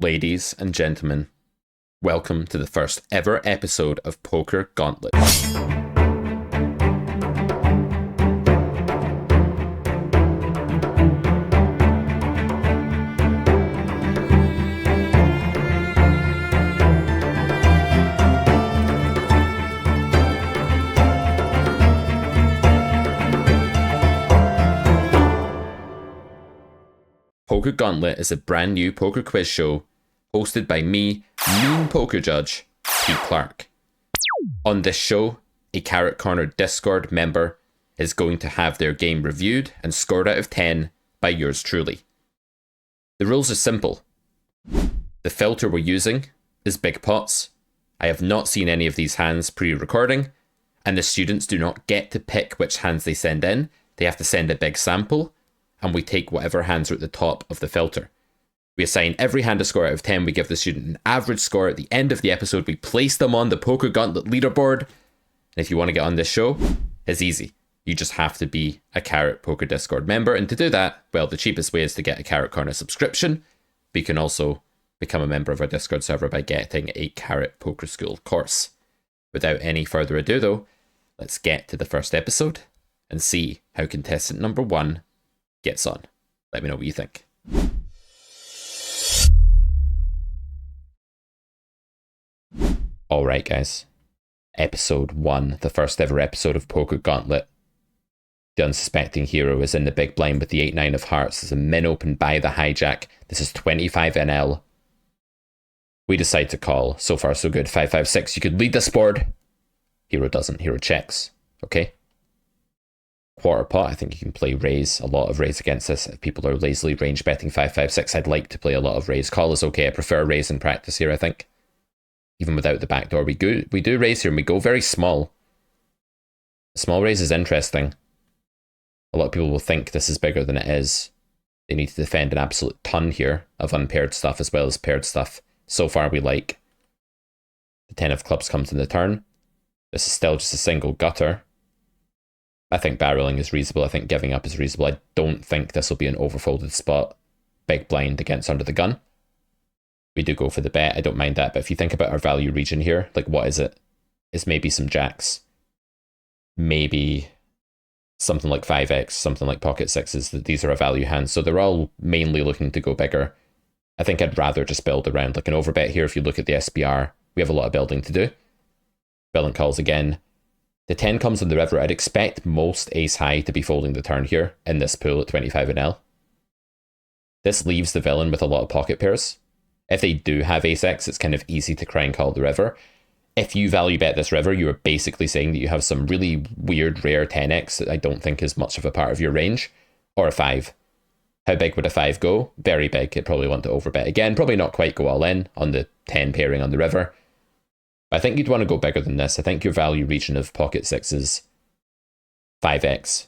Ladies and gentlemen, welcome to the first ever episode of Poker Gauntlet. Poker Gauntlet is a brand new poker quiz show hosted by me, mean poker judge, Pete Clark. On this show, a Carrot Corner Discord member is going to have their game reviewed and scored out of 10 by yours truly. The rules are simple. The filter we're using is big pots. I have not seen any of these hands pre-recording, and the students do not get to pick which hands they send in. They have to send a big sample, and we take whatever hands are at the top of the filter. We assign every hand a score out of 10. We give the student an average score at the end of the episode. We place them on the Poker Gauntlet leaderboard. And if you want to get on this show, it's easy. You just have to be a Carrot Poker Discord member. And to do that, well, the cheapest way is to get a Carrot Corner subscription. But you can also become a member of our Discord server by getting a Carrot Poker School course. Without any further ado, though, let's get to the first episode and see how contestant number 1 gets on. Let me know what you think. Alright guys, episode 1, the first ever episode of Poker Gauntlet. The unsuspecting hero is in the big blind with the 8-9 of hearts. There's a min open by the hijack. This is 25 NL. We decide to call. So far so good. 5-5-6. You could lead this board. Hero doesn't. Hero checks. Okay. Quarter pot, I think you can play raise. A lot of raise against this. If people are lazily range betting 5-5-6, I'd like to play a lot of raise. Call is okay. I prefer raise in practice here, I think. Even without the backdoor, we do raise here and we go very small. Small raise is interesting. A lot of people will think this is bigger than it is. They need to defend an absolute ton here of unpaired stuff as well as paired stuff. So far we like. The 10 of clubs comes in the turn. This is still just a single gutter. I think barreling is reasonable. I think giving up is reasonable. I don't think this will be an overfolded spot. Big blind against under the gun. We do go for the bet. I don't mind that. But if you think about our value region here, like what is it? It's maybe some jacks. Maybe something like 5x, something like pocket sixes. These are our value hands. So they're all mainly looking to go bigger. I think I'd rather just build around like an overbet here. If you look at the SPR, we have a lot of building to do. Villain calls again. The 10 comes on the river. I'd expect most ace high to be folding the turn here in this pool at 25 and L. This leaves the villain with a lot of pocket pairs. If they do have ace-x, it's kind of easy to cry and call the river. If you value bet this river, you are basically saying that you have some really weird, rare 10x that I don't think is much of a part of your range. Or a 5. How big would a 5 go? Very big. It'd probably want to overbet again. Probably not quite go all in on the 10 pairing on the river. But I think you'd want to go bigger than this. I think your value region of pocket sixes, 5x,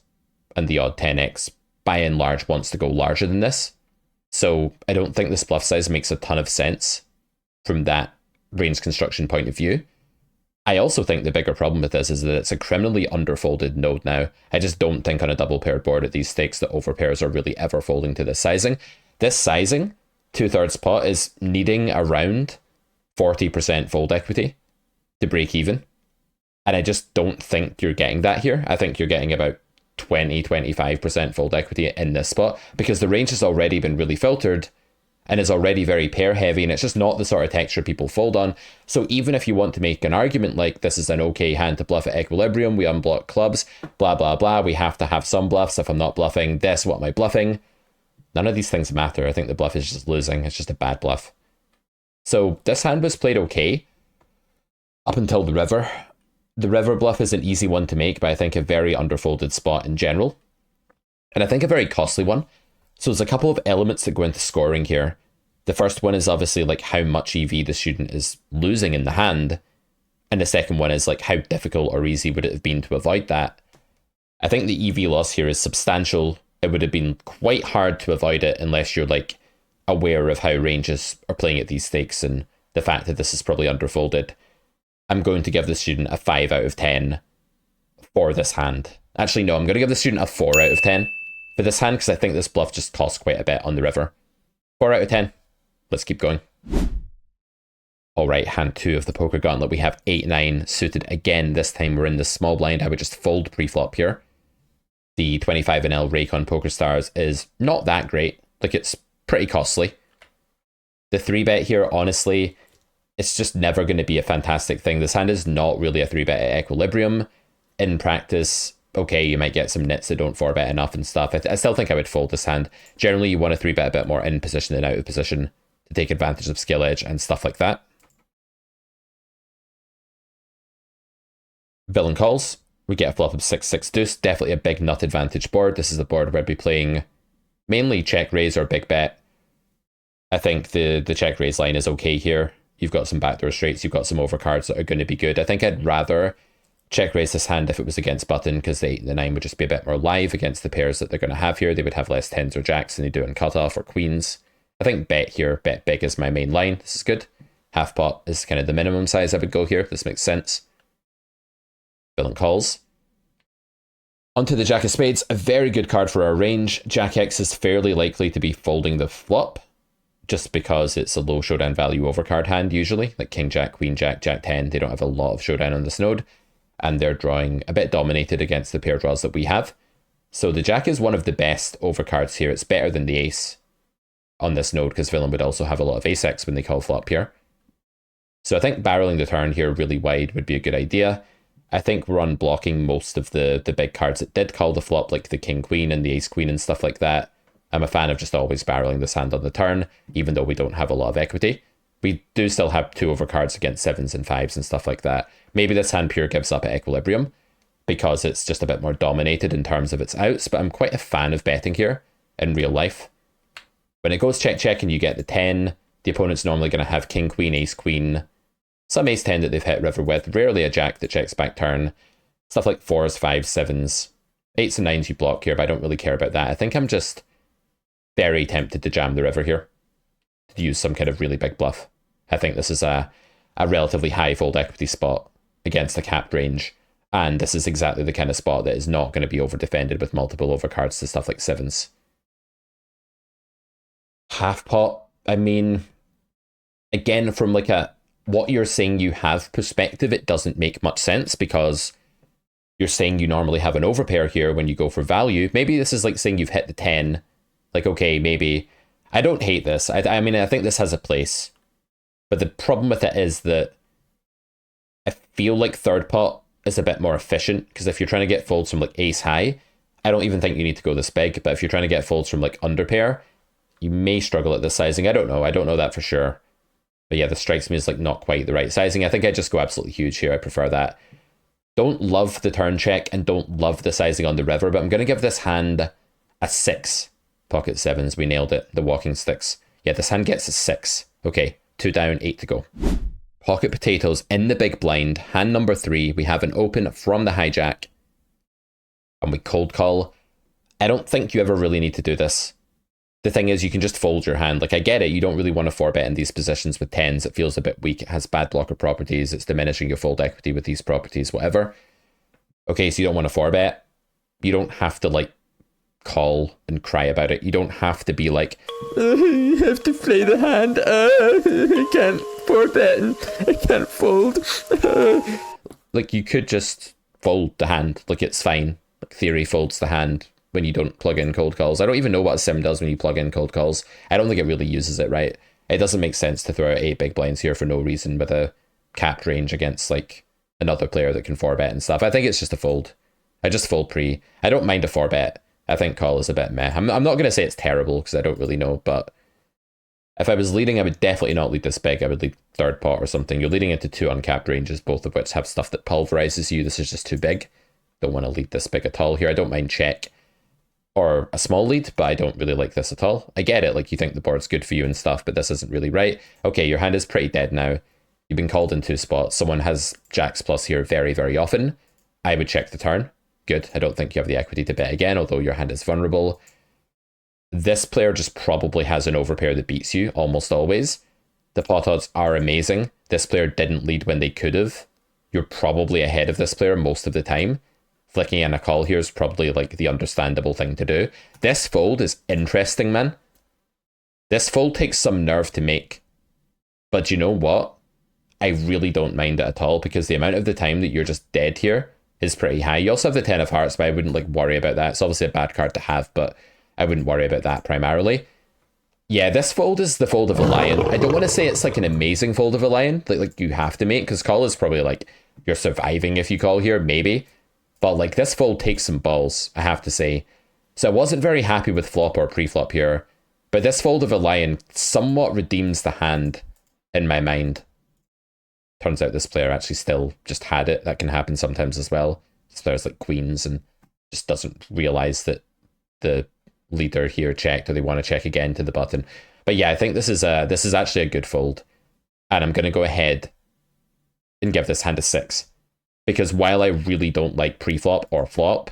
and the odd 10x, by and large, wants to go larger than this. So I don't think this bluff size makes a ton of sense from that range construction point of view. I also think the bigger problem with this is that it's a criminally underfolded node now. I just don't think on a double paired board at these stakes that overpairs are really ever folding to this sizing. This sizing, 2/3 pot, is needing around 40% fold equity to break even. And I just don't think you're getting that here. I think you're getting about 20-25% fold equity in this spot because the range has already been really filtered and is already very pair heavy, and it's just not the sort of texture people fold on. So even if you want to make an argument like this is an okay hand to bluff at equilibrium, we unblock clubs, blah blah blah, we have to have some bluffs. If I'm not bluffing this, what am I bluffing? None of these things matter. I think the bluff is just losing. It's just a bad bluff. So this hand was played okay up until the river. The river bluff is an easy one to make, but I think a very underfolded spot in general. And I think a very costly one. So there's a couple of elements that go into scoring here. The first one is obviously like how much EV the student is losing in the hand. And the second one is like how difficult or easy would it have been to avoid that. I think the EV loss here is substantial. It would have been quite hard to avoid it unless you're like aware of how ranges are playing at these stakes and the fact that this is probably underfolded. I'm going to give the student a 5 out of 10 for this hand. Actually, no, I'm going to give the student a 4 out of 10 for this hand because I think this bluff just costs quite a bit on the river. 4 out of 10. Let's keep going. All right, hand 2 of the Poker Gauntlet. We have 8-9 suited again. This time we're in the small blind. I would just fold pre-flop here. The 25NL rake on PokerStars is not that great. Like, it's pretty costly. The 3-bet here, honestly, it's just never going to be a fantastic thing. This hand is not really a 3-bet at equilibrium. In practice, okay, you might get some nits that don't 4-bet enough and stuff. I still think I would fold this hand. Generally, you want to 3-bet a bit more in position than out of position to take advantage of skill edge and stuff like that. Villain calls. We get a flop of 6-6 deuce. Definitely a big nut advantage board. This is a board where I'd be playing mainly check raise or big bet. I think the check raise line is okay here. You've got some backdoor straights. You've got some overcards that are going to be good. I think I'd rather check raise this hand if it was against button, because the 8 and the 9 would just be a bit more live against the pairs that they're going to have here. They would have less 10s or jacks than they do in cutoff or queens. I think bet here, bet big is my main line. This is good. Half pot is kind of the minimum size I would go here. This makes sense. Villain calls. Onto the Jack of Spades, a very good card for our range. Jack X is fairly likely to be folding the flop, just because it's a low showdown value overcard hand usually, like King Jack, Queen Jack, Jack 10. They don't have a lot of showdown on this node, and they're drawing a bit dominated against the pair draws that we have. So the Jack is one of the best overcards here. It's better than the Ace on this node, because villain would also have a lot of Ace X when they call flop here. So I think barreling the turn here really wide would be a good idea. I think we're unblocking most of the big cards that did call the flop, like the King Queen and the Ace Queen and stuff like that. I'm a fan of just always barreling this hand on the turn, even though we don't have a lot of equity. We do still have 2 overcards against 7s and 5s and stuff like that. Maybe this hand pure gives up at equilibrium, because it's just a bit more dominated in terms of its outs, but I'm quite a fan of betting here in real life. When it goes check-check and you get the 10, the opponent's normally going to have King Queen, Ace Queen, some Ace 10 that they've hit river with, rarely a Jack that checks back turn, stuff like 4s, 5s, 7s, 8s and 9s you block here, but I don't really care about that. I think I'm just very tempted to jam the river here, to use some kind of really big bluff. I think this is a relatively high fold equity spot against a capped range, and this is exactly the kind of spot that is not going to be over defended with multiple overcards to stuff like 7s. Half pot, I mean, again, from like a what you're saying you have perspective, it doesn't make much sense, because you're saying you normally have an overpair here when you go for value. Maybe this is like saying you've hit the 10. Like, okay, maybe. I don't hate this. I mean, I think this has a place. But the problem with it is that I feel like third pot is a bit more efficient, because if you're trying to get folds from like ace high, I don't even think you need to go this big. But if you're trying to get folds from like underpair, you may struggle at this sizing. I don't know that for sure. But yeah, this strikes me as like not quite the right sizing. I think I just go absolutely huge here. I prefer that. Don't love the turn check and don't love the sizing on the river, but I'm going to give this hand a 6. Pocket 7s, we nailed it. The walking sticks. Yeah, this hand gets a 6. Okay, 2 down, 8 to go. Pocket potatoes in the big blind. Hand number 3. We have an open from the hijack. And we cold call. I don't think you ever really need to do this. The thing is, you can just fold your hand. Like, I get it. You don't really want to 4-bet in these positions with 10s. It feels a bit weak. It has bad blocker properties. It's diminishing your fold equity with these properties, whatever. Okay, so you don't want to 4-bet. You don't have to, like, call and cry about it. You don't have to be like, you have to play the hand. I can't 4-bet and I can't fold. Like, you could just fold the hand. Like, it's fine. Like, theory folds the hand when you don't plug in cold calls. I don't even know what a sim does when you plug in cold calls. I don't think it really uses it, right? It doesn't make sense to throw out 8 big blinds here for no reason with a capped range against like another player that can 4-bet and stuff. I think it's just a fold. I just fold pre. I don't mind a 4-bet. I think call is a bit meh. I'm not going to say it's terrible because I don't really know, but if I was leading, I would definitely not lead this big. I would lead third pot or something. You're leading into 2 uncapped ranges, both of which have stuff that pulverizes you. This is just too big. Don't want to lead this big at all here. I don't mind check or a small lead, but I don't really like this at all. I get it, like you think the board's good for you and stuff, but this isn't really right. Okay, your hand is pretty dead now. You've been called in 2 spots. Someone has jacks plus here very, very often. I would check the turn. Good. I don't think you have the equity to bet again, although your hand is vulnerable. This player just probably has an overpair that beats you almost always. The pot odds are amazing. This player didn't lead when they could have. You're probably ahead of this player most of the time. Flicking in a call here is probably like the understandable thing to do. This fold is interesting, man. This fold takes some nerve to make. But you know what? I really don't mind it at all, because the amount of the time that you're just dead here is pretty high. You also have the 10 of hearts, but I wouldn't like worry about that. It's obviously a bad card to have, but I wouldn't worry about that primarily. Yeah, this fold is the fold of a lion. I don't want to say it's like an amazing fold of a lion, like you have to make, because call is probably like you're surviving if you call here, maybe. But like this fold takes some balls, I have to say. So I wasn't very happy with flop or pre-flop here, but this fold of a lion somewhat redeems the hand in my mind. Turns out this player actually still just had it. That can happen sometimes as well. This player's like queens and just doesn't realize that the leader here checked, or they want to check again to the button. But yeah, I think this is actually a good fold, and I'm going to go ahead and give this hand a 6, because while I really don't like pre-flop or flop,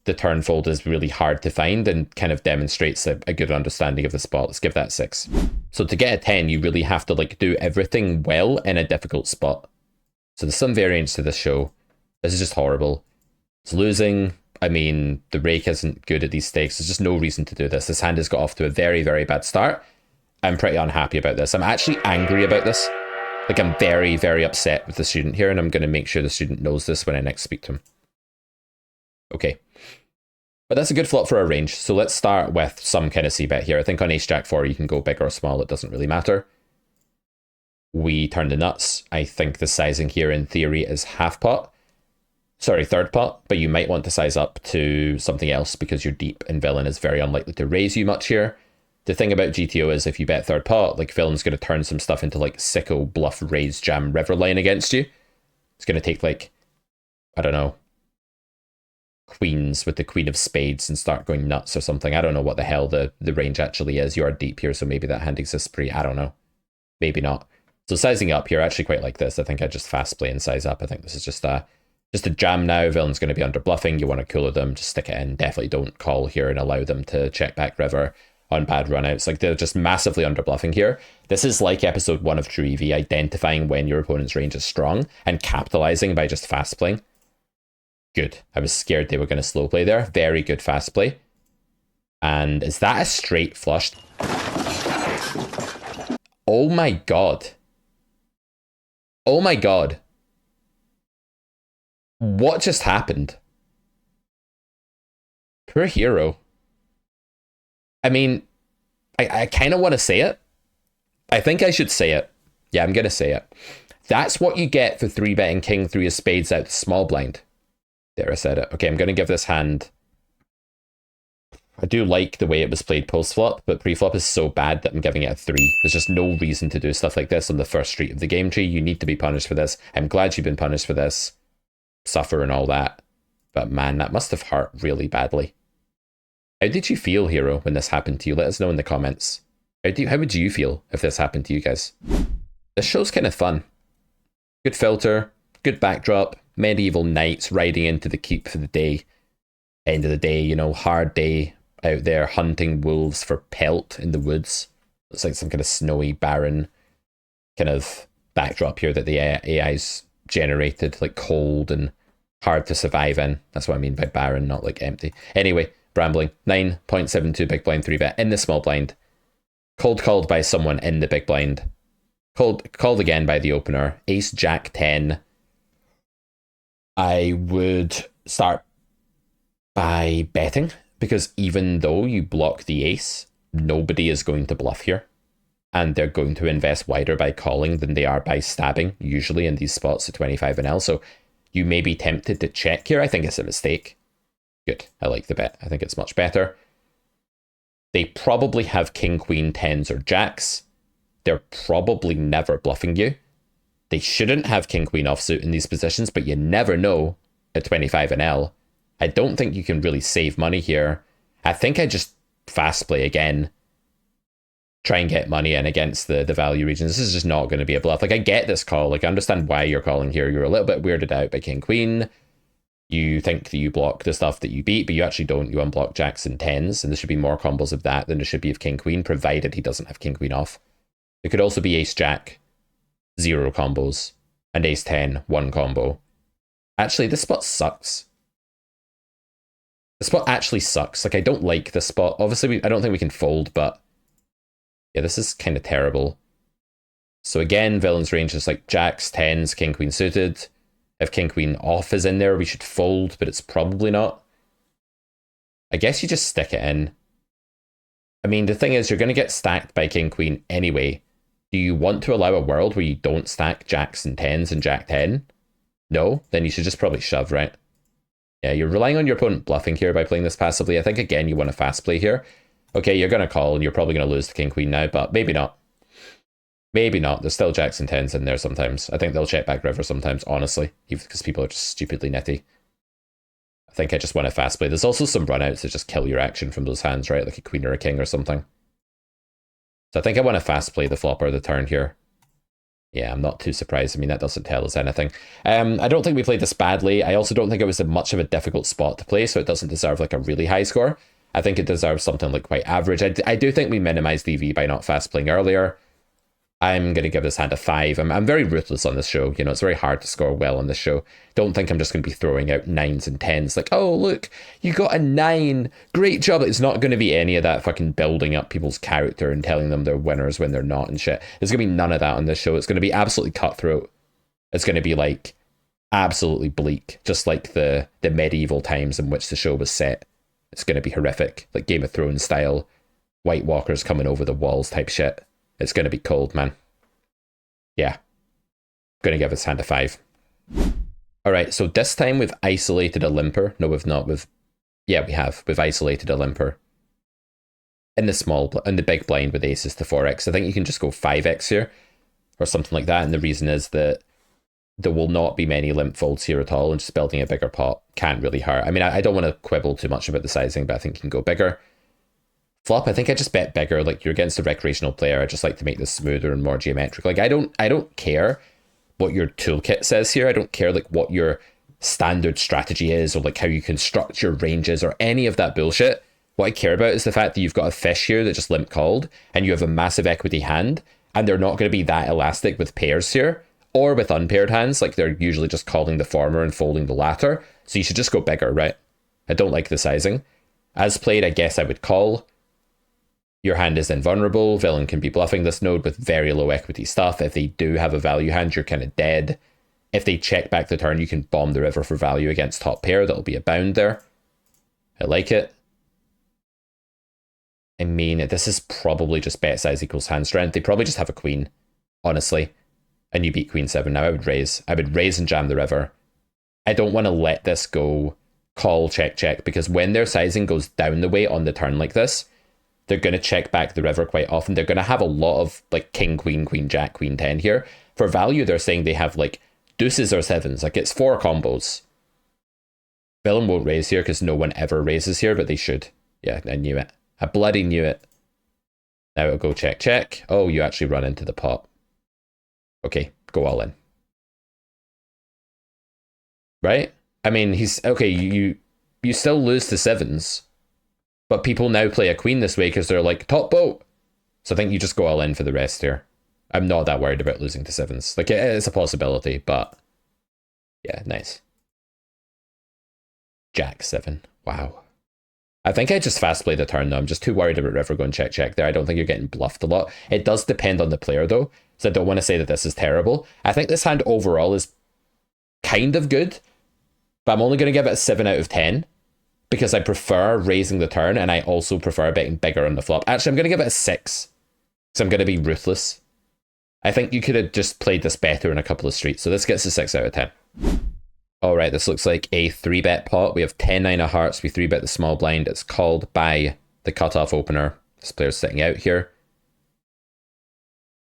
the turn fold is really hard to find and kind of demonstrates a good understanding of the spot. Let's give that 6. So to get a 10, you really have to like do everything well in a difficult spot. So there's some variance to this show. This is just horrible. It's losing. I mean, the rake isn't good at these stakes. There's just no reason to do this. This hand has got off to a very, very bad start. I'm pretty unhappy about this. I'm actually angry about this. Like, I'm very, very upset with the student here, and I'm going to make sure the student knows this when I next speak to him. Okay. But that's a good flop for our range. So let's start with some kind of c-bet here. I think on ace-jack 4, you can go big or small. It doesn't really matter. We turn the nuts. I think the sizing here, in theory, is half pot. Sorry, third pot, but you might want to size up to something else because you're deep and villain is very unlikely to raise you much here. The thing about GTO is if you bet third pot, like villain's going to turn some stuff into like sicko, bluff, raise, jam, river line against you. It's going to take like, I don't know, queens with the queen of spades and start going nuts or something. I don't know what the hell the range actually is. You are deep here, so maybe that hand exists pre, I don't know. Maybe not. So sizing up here, I actually quite like this. I think I just fast play and size up. I think this is just a jam now. Villain's going to be under bluffing. You want to cooler them, just stick it in. Definitely don't call here and allow them to check back river on bad runouts. Like, they're just massively under bluffing here. This is like episode 1 of True EV, identifying when your opponent's range is strong and capitalizing by just fast playing. Good. I was scared they were going to slow play there. Very good fast play. And is that a straight flush? Oh my god. Oh my god. What just happened? Poor hero. I mean, I kind of want to say it. I think I should say it. Yeah, I'm going to say it. That's what you get for 3-betting king 3 of spades out to small blind. There, I said it. Okay, I'm going to give this hand... I do like the way it was played post-flop, but pre-flop is so bad that I'm giving it a 3. There's just no reason to do stuff like this on the first street of the game tree. You need to be punished for this. I'm glad you've been punished for this. Suffer and all that. But man, that must have hurt really badly. How did you feel, Hero, when this happened to you? Let us know in the comments. How would you feel if this happened to you guys? This show's kind of fun. Good filter, good backdrop, medieval knights riding into the keep for the day. End of the day, you know, hard day out there hunting wolves for pelt in the woods. Looks like some kind of snowy, barren kind of backdrop here that the AI's generated, like cold and hard to survive in. That's what I mean by barren, not like empty. Anyway, Brambling, 9.72 big blind 3-bet in the small blind. Called by someone in the big blind. Called again by the opener. Ace Jack 10. I would start by betting, because even though you block the ace, nobody is going to bluff here. And they're going to invest wider by calling than they are by stabbing, usually in these spots at 25 and L. So you may be tempted to check here. I think it's a mistake. Good. I like the bet. I think it's much better. They probably have king, queen, tens, or jacks. They're probably never bluffing you. They shouldn't have king, queen offsuit in these positions, but you never know at 25 and L. I don't think you can really save money here. I think I just fast play again. Try and get money in against the value regions. This is just not going to be a bluff. Like, I get this call. Like, I understand why you're calling here. You're a little bit weirded out by king, queen. You think that you block the stuff that you beat, but you actually don't. You unblock jacks and tens, and there should be more combos of that than there should be of king, queen, provided he doesn't have king, queen off. It could also be ace, jack, 0 combos, and ace 10, 1 combo. Actually, this spot sucks. The spot actually sucks. Like, I don't like this spot. Obviously, I don't think we can fold, but yeah, this is kind of terrible. So again, villain's range is like jacks, tens, king, queen suited. If king, queen off is in there, we should fold, but it's probably not. I guess you just stick it in. I mean, the thing is, you're going to get stacked by king, queen anyway. Do you want to allow a world where you don't stack jacks and tens and jack 10? No? Then you should just probably shove, right? Yeah, you're relying on your opponent bluffing here by playing this passively. I think, again, you want to fast play here. Okay, you're going to call, and you're probably going to lose to king, queen now, but maybe not. Maybe not. There's still jacks and tens in there sometimes. I think they'll check back river sometimes, honestly, even because people are just stupidly nitty. I think I just want to fast play. There's also some runouts that just kill your action from those hands, right? Like a queen or a king or something. So I think I want to fast play the flop or the turn here. Yeah, I'm not too surprised. I mean, that doesn't tell us anything. I don't think we played this badly. I also don't think it was much of a difficult spot to play, so it doesn't deserve like a really high score. I think it deserves something like quite average. I do think we minimized EV by not fast playing earlier. I'm going to give this hand a 5. I'm very ruthless on this show. You know, it's very hard to score well on this show. Don't think I'm just going to be throwing out 9s and 10s. Like, oh, look, you got a 9. Great job. It's not going to be any of that fucking building up people's character and telling them they're winners when they're not and shit. There's going to be none of that on this show. It's going to be absolutely cutthroat. It's going to be like absolutely bleak, just like the medieval times in which the show was set. It's going to be horrific, like Game of Thrones style, White Walkers coming over the walls type shit. It's going to be cold, man. Yeah. Going to give this hand a 5. All right, so this time we've isolated a limper. No, we've not. Yeah, we have. We've isolated a limper. In the big blind with aces to 4x. I think you can just go 5x here or something like that. And the reason is that there will not be many limp folds here at all. And just building a bigger pot can't really hurt. I mean, I don't want to quibble too much about the sizing, but I think you can go bigger. Flop, I think I just bet bigger. Like, you're against a recreational player. I just like to make this smoother and more geometric. Like, I don't care what your toolkit says here. I don't care like what your standard strategy is or like how you construct your ranges or any of that bullshit. What I care about is the fact that you've got a fish here that just limp called and you have a massive equity hand and they're not going to be that elastic with pairs here or with unpaired hands. Like, they're usually just calling the former and folding the latter. So you should just go bigger, right? I don't like the sizing. As played, I guess I would call. Your hand is invulnerable. Villain can be bluffing this node with very low equity stuff. If they do have a value hand, you're kind of dead. If they check back the turn, you can bomb the river for value against top pair. That'll be a bound there. I like it. I mean, this is probably just bet size equals hand strength. They probably just have a queen, honestly. And you beat queen 7 now. I would raise. And jam the river. I don't want to let this go call, check, check, because when their sizing goes down the way on the turn like this, they're going to check back the river quite often. They're going to have a lot of like king, queen, queen, jack, queen 10 here. For value, they're saying they have like deuces or 7s. Like, it's 4 combos. Villain won't raise here because no one ever raises here, but they should. Yeah, I knew it. I bloody knew it. Now it'll go check, check. Oh, you actually run into the pot. Okay, go all in. Right? I mean, he's... Okay, you still lose to 7s. But people now play a queen this way because they're like, top boat. So I think you just go all in for the rest here. I'm not that worried about losing to 7s. Like, it's a possibility, but... Yeah, nice. Jack 7. Wow. I think I just fast play the turn, though. I'm just too worried about river going check, check there. I don't think you're getting bluffed a lot. It does depend on the player, though. So I don't want to say that this is terrible. I think this hand overall is kind of good. But I'm only going to give it a 7 out of 10. Because I prefer raising the turn, and I also prefer betting bigger on the flop. Actually, I'm going to give it a 6. So I'm going to be ruthless. I think you could have just played this better in a couple of streets. So this gets a 6 out of 10. All right, this looks like a 3-bet pot. We have 10-9 of hearts. We 3-bet the small blind. It's called by the cutoff opener. This player's sitting out here.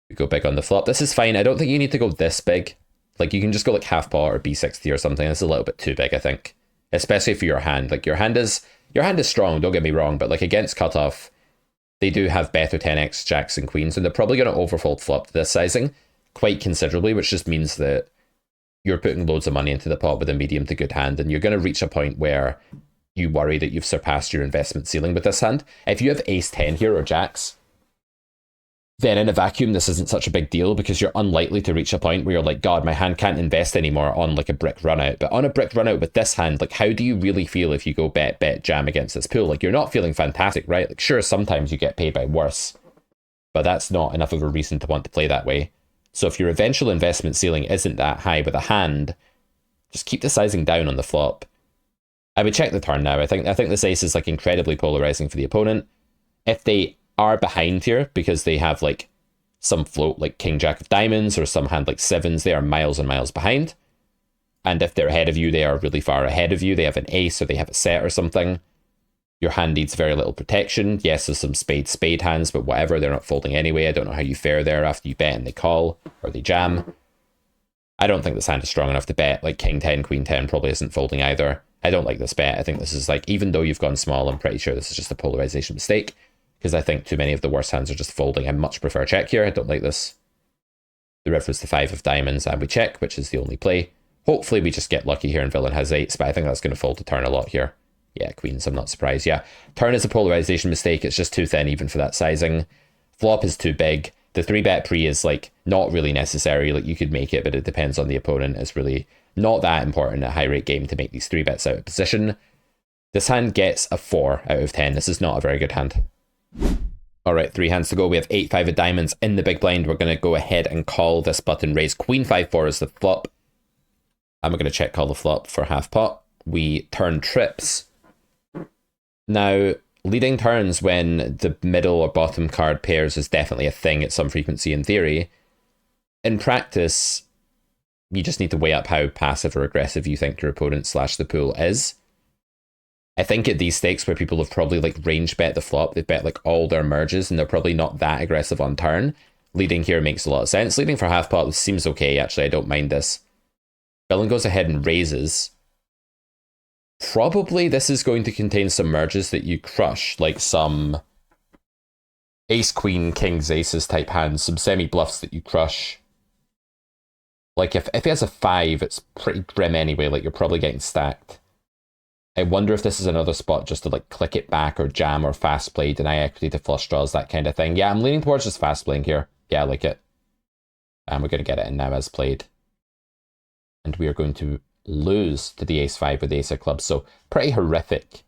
We go big on the flop. This is fine. I don't think you need to go this big. Like, you can just go like half pot or B60 or something. This is a little bit too big, I think. Especially for your hand. Like, your hand is strong, don't get me wrong, but like against cutoff, they do have better 10x jacks and queens, and they're probably going to overfold flop to this sizing quite considerably, which just means that you're putting loads of money into the pot with a medium to good hand, and you're going to reach a point where you worry that you've surpassed your investment ceiling with this hand. If you have ace 10 here or jacks, then in a vacuum, this isn't such a big deal because you're unlikely to reach a point where you're like, God, my hand can't invest anymore on like a brick run out. But on a brick run out with this hand, like, how do you really feel if you go bet, jam against this pool? Like, you're not feeling fantastic, right? Like, sure, sometimes you get paid by worse, but that's not enough of a reason to want to play that way. So if your eventual investment ceiling isn't that high with a hand, just keep the sizing down on the flop. I would check the turn now. I think this ace is like incredibly polarizing for the opponent. If they are behind here because they have like some float like king jack of diamonds or some hand like sevens, they are miles and miles behind. And if they're ahead of you, they are really far ahead of you. They have an ace or they have a set or something. Your hand needs very little protection. Yes, there's some spade hands, but whatever, they're not folding anyway. I don't know how you fare there after you bet and they call or they jam. I don't think this hand is strong enough to bet. Like king 10, queen 10 probably isn't folding either. I don't like this bet. I think this is like, even though you've gone small, I'm pretty sure this is just a polarization mistake because I think too many of the worst hands are just folding. I much prefer check here. I don't like this. The river is the 5 of diamonds and we check, which is the only play. Hopefully we just get lucky here and villain has 8s, but I think that's going to fold to turn a lot here. Yeah, queens, I'm not surprised. Yeah, turn is a polarization mistake. It's just too thin even for that sizing. Flop is too big. The 3-bet pre is like not really necessary. Like you could make it, but it depends on the opponent. It's really not that important at high rate game to make these 3-bets out of position. This hand gets a 4 out of 10. This is not a very good hand. All right, 3 hands to go. We have 8-5 of diamonds in the big blind. We're going to go ahead and call this button raise. Queen 5-4 is the flop. And we're going to check call the flop for half pot. We turn trips. Now, leading turns when the middle or bottom card pairs is definitely a thing at some frequency in theory. In practice, you just need to weigh up how passive or aggressive you think your opponent / the pool is. I think at these stakes where people have probably like range bet the flop, they've bet like all their merges and they're probably not that aggressive on turn. Leading here makes a lot of sense. Leading for half pot seems okay, actually. I don't mind this. Villain goes ahead and raises. Probably this is going to contain some merges that you crush, like some ace, queen, kings, aces type hands, some semi-bluffs that you crush. Like if he has a 5, it's pretty grim anyway, like you're probably getting stacked. I wonder if this is another spot just to like click it back or jam or fast play, deny equity to flush draws, that kind of thing. Yeah, I'm leaning towards just fast playing here. Yeah, I like it. And we're going to get it in now as played. And we are going to lose to the ace-5 with the ace of clubs. So pretty horrific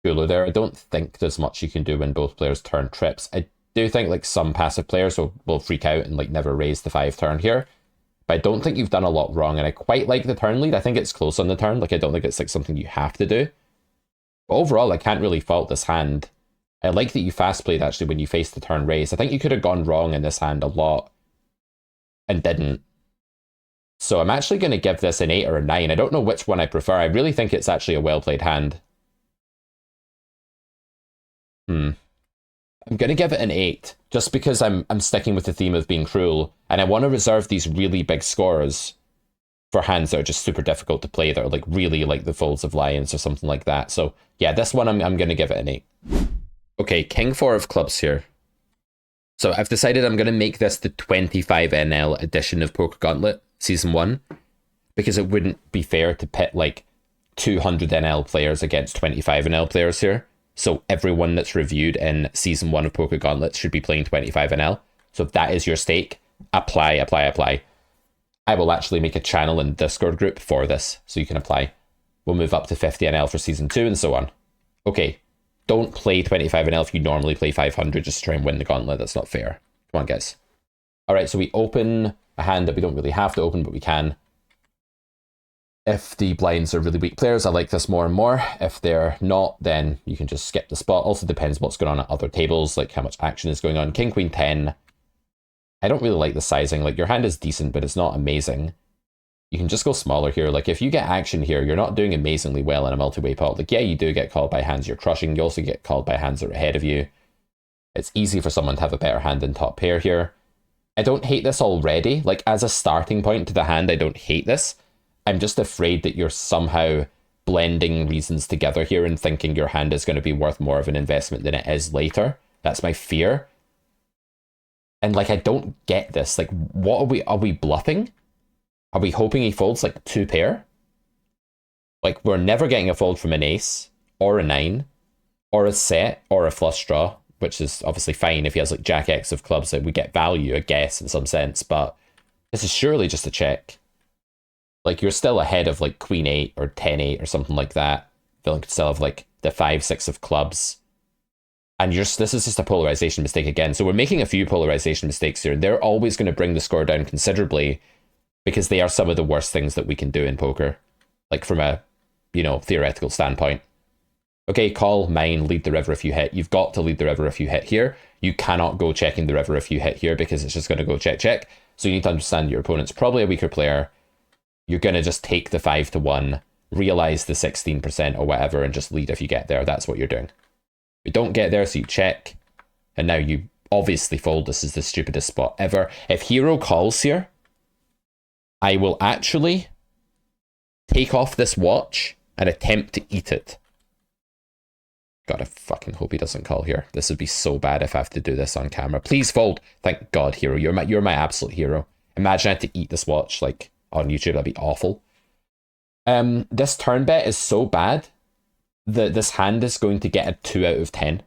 cooler there. I don't think there's much you can do when both players turn trips. I do think like some passive players will freak out and like never raise the 5 turn here. But I don't think you've done a lot wrong. And I quite like the turn lead. I think it's close on the turn. Like I don't think it's like something you have to do. But overall, I can't really fault this hand. I like that you fast played actually when you faced the turn raise. I think you could have gone wrong in this hand a lot and didn't. So I'm actually going to give this an 8 or a 9. I don't know which one I prefer. I really think it's actually a well-played hand. I'm going to give it an 8, just because I'm sticking with the theme of being cruel, and I want to reserve these really big scores for hands that are just super difficult to play, that are like really like the folds of lions or something like that. So yeah, this one I'm going to give it an 8. Okay, king 4 of clubs here. So I've decided I'm going to make this the 25 NL edition of Poker Gauntlet Season 1, because it wouldn't be fair to pit like 200 NL players against 25 NL players here. So everyone that's reviewed in Season 1 of Poker Gauntlet should be playing 25 NL. So if that is your stake, apply. I will actually make a channel and Discord group for this, so you can apply. We'll move up to 50 NL for Season 2 and so on. Okay, don't play 25 NL if you normally play 500 just to try and win the Gauntlet. That's not fair. Come on, guys. All right, so we open a hand that we don't really have to open, but we can. If the blinds are really weak players, I like this more and more. If they're not, then you can just skip the spot. Also depends what's going on at other tables, like how much action is going on. King, queen, 10. I don't really like the sizing. Like your hand is decent, but it's not amazing. You can just go smaller here. Like if you get action here, you're not doing amazingly well in a multi-way pot. Like yeah, you do get called by hands you're crushing. You also get called by hands that are ahead of you. It's easy for someone to have a better hand than top pair here. I don't hate this already. Like as a starting point to the hand, I don't hate this. I'm just afraid that you're somehow blending reasons together here and thinking your hand is going to be worth more of an investment than it is later. That's my fear. And like, I don't get this. Like, what are we bluffing? Are we hoping he folds like 2 pair? Like, we're never getting a fold from an ace or a 9 or a set or a flush draw, which is obviously fine if he has like Jack X of clubs, that we get value, I guess, in some sense, but this is surely just a check. Like, you're still ahead of like Queen 8 or 10-8 or something like that. Villain could still have like the 5-6 of clubs. And this is just a polarization mistake again. So we're making a few polarization mistakes here. They're always going to bring the score down considerably because they are some of the worst things that we can do in poker. Like from a, theoretical standpoint. Okay, call, mine, lead the river if you hit. You've got to lead the river if you hit here. You cannot go checking the river if you hit here because it's just going to go check, check. So you need to understand your opponent's probably a weaker player. You're going to just take the 5-1, realize the 16% or whatever, and just lead if you get there. That's what you're doing. You don't get there, so you check. And now you obviously fold. This is the stupidest spot ever. If hero calls here, I will actually take off this watch and attempt to eat it. God, I fucking hope he doesn't call here. This would be so bad if I have to do this on camera. Please fold. Thank God, hero. You're my absolute hero. Imagine I had to eat this watch like on YouTube. That'd be awful. This turn bet is so bad that this hand is going to get a 2 out of 10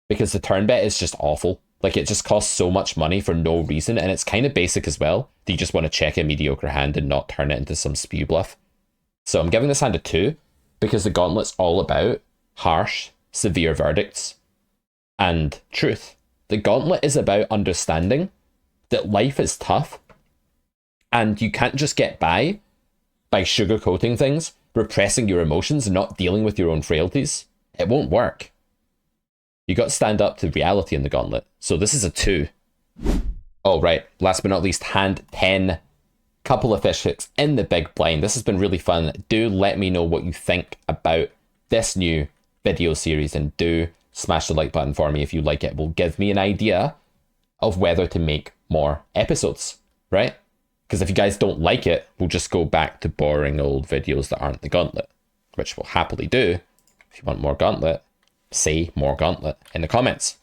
because the turn bet is just awful. Like, it just costs so much money for no reason, and it's kind of basic as well. Do you just want to check a mediocre hand and not turn it into some spew bluff? So I'm giving this hand a 2 because the Gauntlet's all about harsh, severe verdicts and truth. The Gauntlet is about understanding that life is tough and you can't just get by sugarcoating things, repressing your emotions and not dealing with your own frailties. It won't work. You got to stand up to reality in the Gauntlet. So this is a 2. Oh, right. Last but not least, hand 10. Couple of fish hooks in the big blind. This has been really fun. Do let me know what you think about this new video series, and do smash the like button for me if you like it. It will give me an idea of whether to make more episodes, right? Because if you guys don't like it, we'll just go back to boring old videos that aren't the Gauntlet, which we'll happily do. If you want more Gauntlet, say more Gauntlet in the comments.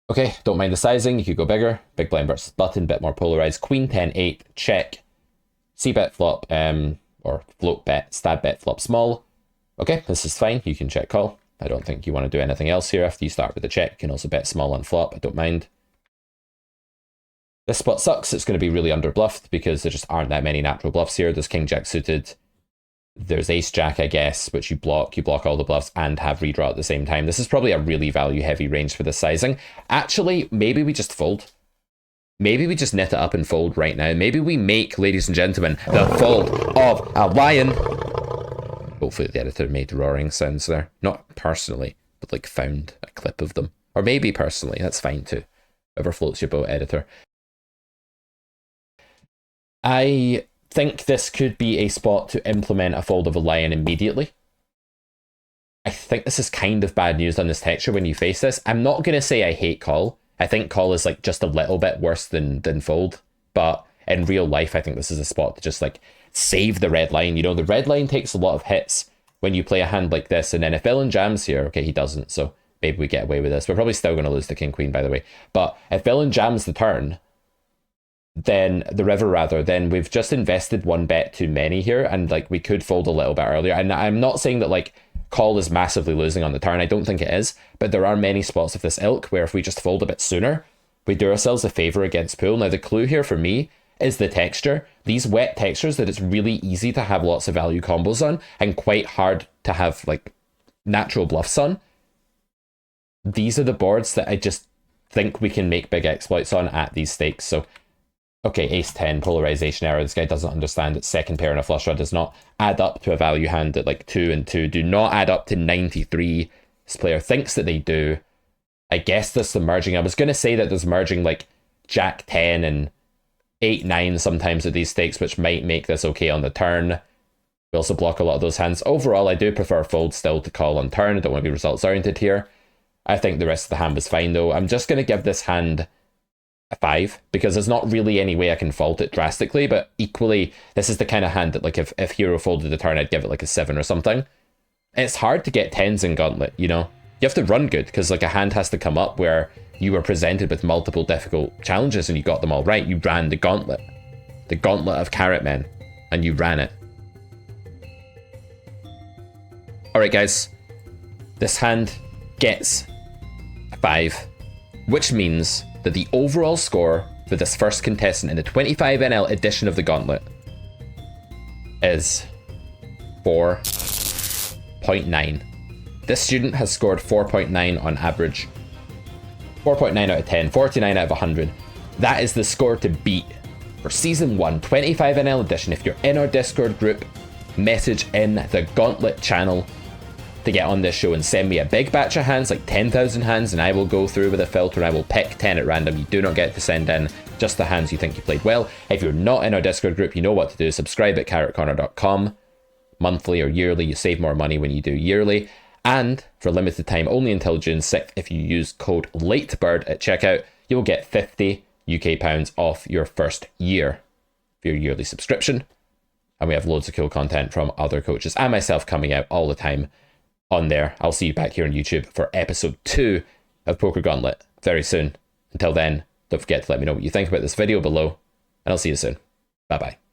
Okay, don't mind the sizing. You could go bigger. Big blind versus button, bit more polarized. Queen 10-8, check. C-bet flop, or float bet, stab bet flop small. Okay, this is fine. You can check call. I don't think you want to do anything else here. After you start with the check, you can also bet small on flop. I don't mind. This spot sucks. It's going to be really underbluffed because there just aren't that many natural bluffs here. There's king jack suited. There's ace jack, I guess, which you block. You block all the bluffs and have redraw at the same time. This is probably a really value heavy range for this sizing. Actually, maybe we just fold. Maybe we just net it up and fold right now. Maybe we make, ladies and gentlemen, the fold of a lion. Hopefully the editor made roaring sounds there. Not personally, but like found a clip of them. Or maybe personally, that's fine too. Whoever floats your boat, editor. I think this could be a spot to implement a fold of a lion immediately. I think this is kind of bad news on this texture when you face this. I'm not going to say I hate call. I think call is like just a little bit worse than fold. But in real life, I think this is a spot to just like save the red line. The red line takes a lot of hits when you play a hand like this. And then if villain jams here, okay, he doesn't. So maybe we get away with this. We're probably still going to lose the king queen, by the way. But if villain jams the turn, then the river rather, then we've just invested one bet too many here. And like we could fold a little bit earlier. And I'm not saying that like call is massively losing on the turn. I don't think it is. But there are many spots of this ilk where if we just fold a bit sooner, we do ourselves a favor against pool. Now the clue here for me is the texture. These wet textures that it's really easy to have lots of value combos on and quite hard to have like natural bluffs on. These are the boards that I just think we can make big exploits on at these stakes. So, okay, ace 10, polarization error. This guy doesn't understand that second pair and a flush draw does not add up to a value hand at like 2 and 2. Do not add up to 93. This player thinks that they do. I guess there's some merging. I was going to say that there's merging like jack 10 and 8-9 sometimes at these stakes, which might make this okay on the turn. We also block a lot of those hands. Overall, I do prefer fold still to call on turn. I don't want to be results oriented here. I think the rest of the hand was fine though. I'm just going to give this hand a 5 because there's not really any way I can fault it drastically, but equally, this is the kind of hand that like if hero folded the turn, I'd give it like a 7 or something. It's hard to get 10s in Gauntlet, You have to run good because like a hand has to come up where you were presented with multiple difficult challenges and you got them all right. You ran the Gauntlet of Carrot Men, and you ran it. All right, guys, this hand gets a 5, which means that the overall score for this first contestant in the 25NL edition of the Gauntlet is 4.9. This student has scored 4.9 on average. 4.9 out of 10, 49 out of 100. That is the score to beat for Season 1, 25NL Edition. If you're in our Discord group, message in the Gauntlet channel to get on this show and send me a big batch of hands, like 10,000 hands, and I will go through with a filter and I will pick 10 at random. You do not get to send in just the hands you think you played well. If you're not in our Discord group, you know what to do. Subscribe at carrotcorner.com. Monthly or yearly, you save more money when you do yearly. And for a limited time, only until June 6th, if you use code LATEBIRD at checkout, you will get 50 UK pounds off your first year for your yearly subscription. And we have loads of cool content from other coaches and myself coming out all the time on there. I'll see you back here on YouTube for episode 2 of Poker Gauntlet very soon. Until then, don't forget to let me know what you think about this video below, and I'll see you soon. Bye bye.